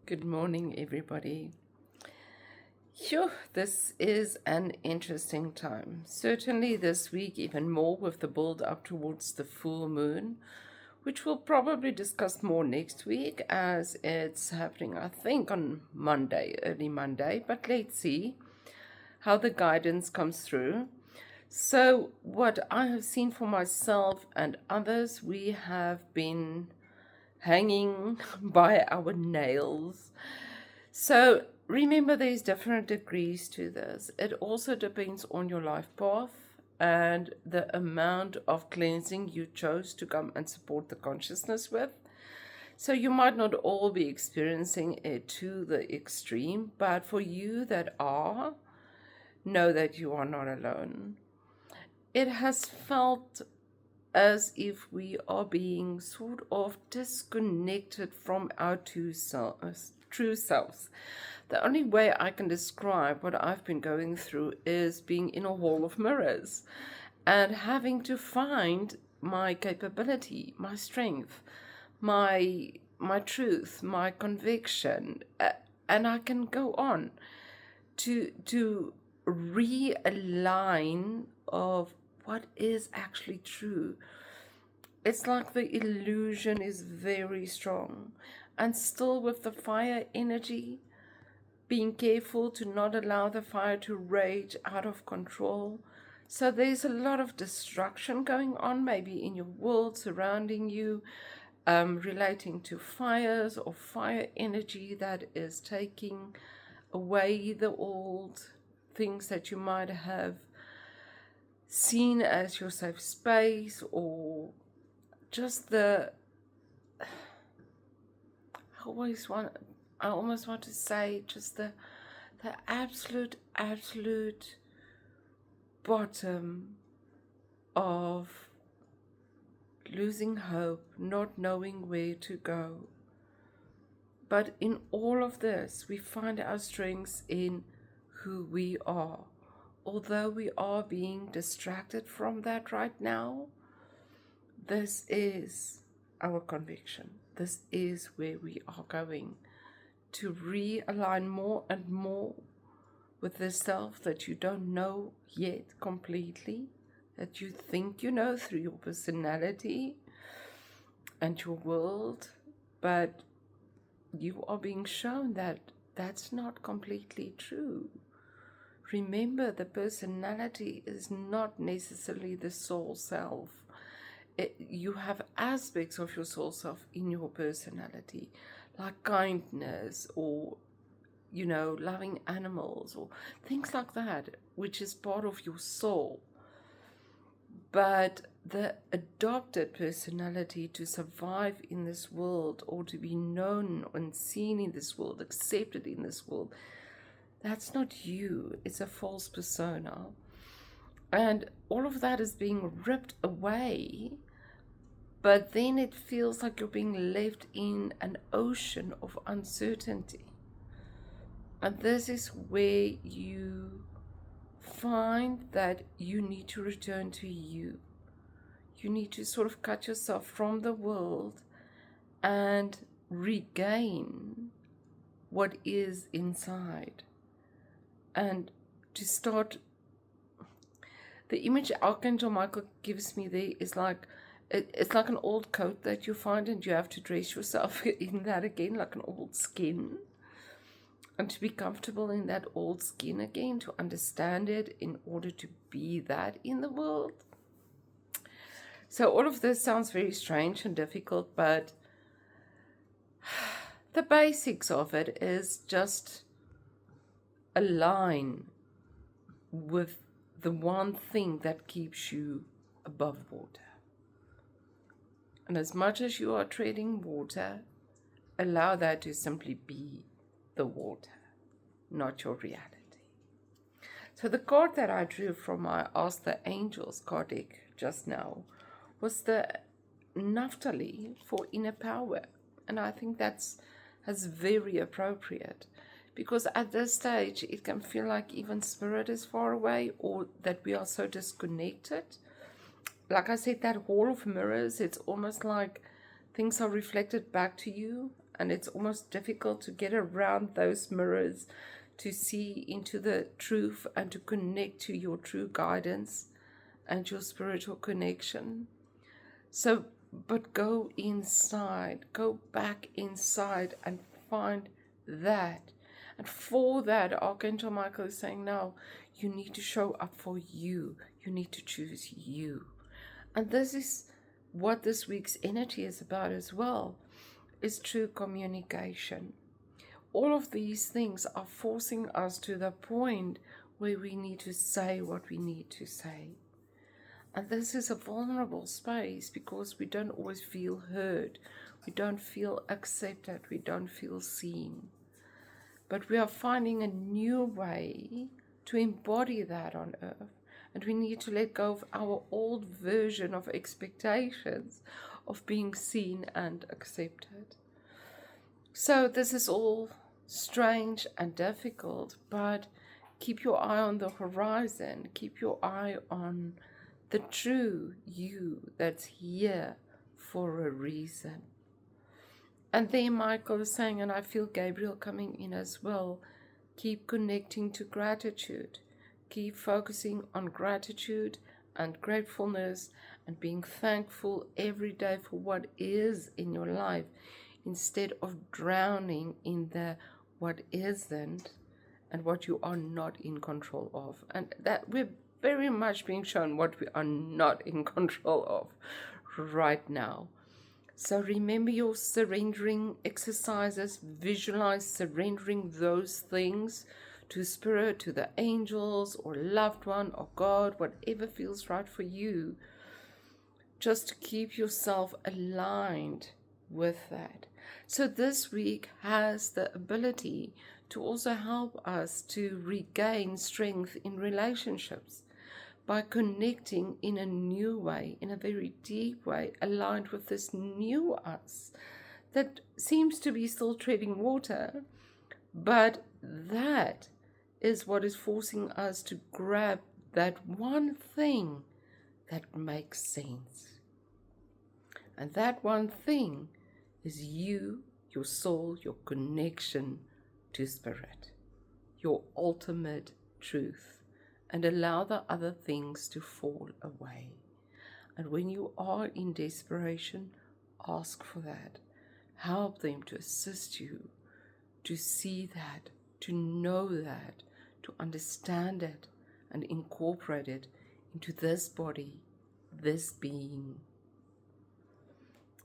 Good morning, everybody. Phew, this is an interesting time. Certainly this week, even more with the build up towards the full moon, which we'll probably discuss more next week as it's happening, I think, on Monday, early Monday. But let's see how the guidance comes through. So, what I have seen for myself and others, we have been hanging by our nails. So remember, there's different degrees to this. It also depends on your life path and the amount of cleansing you chose to come and support the consciousness with. So you might not all be experiencing it to the extreme, but for you that are, know that you are not alone. It has felt as if we are being sort of disconnected from our true selves. The only way I can describe what I've been going through is being in a hall of mirrors and having to find my capability, my strength, my truth, my conviction, and I can go on to realign of what is actually true. It's like the illusion is very strong, and still with the fire energy, being careful to not allow the fire to rage out of control. So there's a lot of destruction going on, maybe in your world surrounding you, relating to fires or fire energy that is taking away the old things that you might have seen as your safe space, or just I almost want to say just the absolute bottom of losing hope, not knowing where to go. But in all of this, we find our strengths in who we are. Although we are being distracted from that right now, this is our conviction. This is where we are going, to realign more and more with the self that you don't know yet completely, that you think you know through your personality and your world, but you are being shown that that's not completely true. Remember, the personality is not necessarily the soul self. You have aspects of your soul self in your personality, like kindness or, loving animals or things like that, which is part of your soul. But the adopted personality to survive in this world, or to be known and seen in this world, accepted in this world, that's not you. It's a false persona. And all of that is being ripped away, but then it feels like you're being left in an ocean of uncertainty. And this is where you find that you need to return to you. You need to sort of cut yourself from the world and regain what is inside. And to start, the image Archangel Michael gives me there is like, it's like an old coat that you find and you have to dress yourself in that again, like an old skin. And to be comfortable in that old skin again, to understand it in order to be that in the world. So all of this sounds very strange and difficult, but the basics of it is just align with the one thing that keeps you above water. And as much as you are treading water, allow that to simply be the water, not your reality. So the card that I drew from my Ask the Angels card deck just now was the Naphtali for inner power. And I think that's very appropriate, because at this stage it can feel like even spirit is far away, or that we are so disconnected. Like I said, that hall of mirrors, it's almost like things are reflected back to you and it's almost difficult to get around those mirrors to see into the truth and to connect to your true guidance and your spiritual connection. So, but go inside, go back inside and find that. And for that, Archangel Michael is saying, now you need to show up for you. You need to choose you. And this is what this week's energy is about as well, is true communication. All of these things are forcing us to the point where we need to say what we need to say. And this is a vulnerable space because we don't always feel heard. We don't feel accepted. We don't feel seen. But we are finding a new way to embody that on earth. And we need to let go of our old version of expectations of being seen and accepted. So this is all strange and difficult, but keep your eye on the horizon. Keep your eye on the true you that's here for a reason. And then Michael is saying, and I feel Gabriel coming in as well, keep connecting to gratitude. Keep focusing on gratitude and gratefulness and being thankful every day for what is in your life, instead of drowning in the what isn't and what you are not in control of. And that we're very much being shown what we are not in control of right now. So remember your surrendering exercises. Visualize surrendering those things to Spirit, to the angels or loved one or God, whatever feels right for you. Just to keep yourself aligned with that. So this week has the ability to also help us to regain strength in relationships by connecting in a new way, in a very deep way, aligned with this new us that seems to be still treading water, but that is what is forcing us to grab that one thing that makes sense. And that one thing is you, your soul, your connection to Spirit, your ultimate truth, and allow the other things to fall away. And when you are in desperation, ask for that. Help them to assist you to see that, to know that, to understand it, and incorporate it into this body, this being.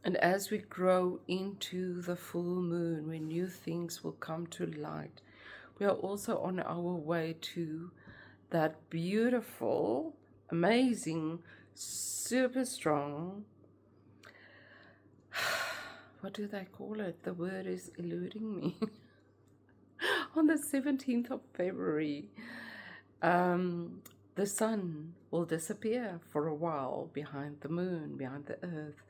And as we grow into the full moon, when new things will come to light, we are also on our way to that beautiful, amazing, super strong, what do they call it? The word is eluding me. On the 17th of February, the sun will disappear for a while behind the moon, behind the earth.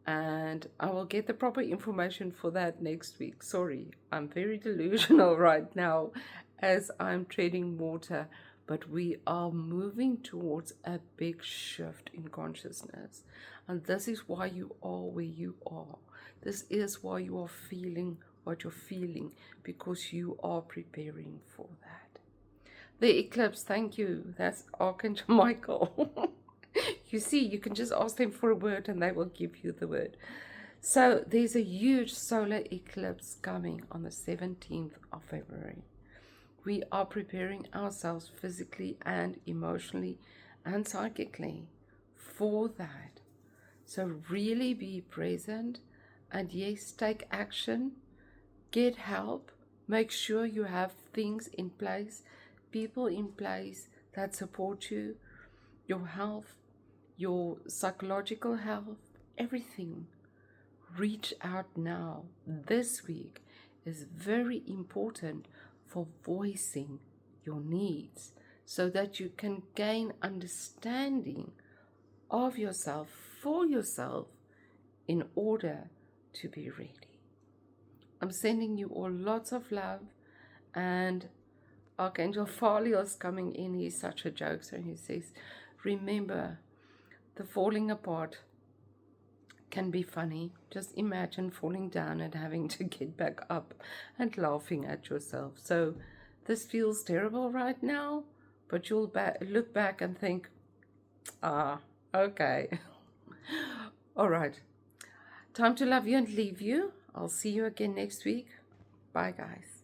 And I will get the proper information for that next week. Sorry, I'm very delusional right now as I'm treading water. But we are moving towards a big shift in consciousness. And this is why you are where you are. This is why you are feeling what you're feeling, because you are preparing for that. The eclipse, thank you. That's Archangel Michael. You see, you can just ask them for a word and they will give you the word. So there's a huge solar eclipse coming on the 17th of February. We are preparing ourselves physically and emotionally and psychically for that. So really be present, and yes, take action, get help, make sure you have things in place, people in place that support you, your health, your psychological health, everything. Reach out now. This week is very important for voicing your needs so that you can gain understanding of yourself, for yourself, in order to be ready. I'm sending you all lots of love, and Archangel Faliel's coming in. He's such a jokester. He says, remember, the falling apart can be funny. Just imagine falling down and having to get back up and laughing at yourself. So this feels terrible right now, but you'll look back and think, ah, okay. All right. Time to love you and leave you. I'll see you again next week. Bye, guys.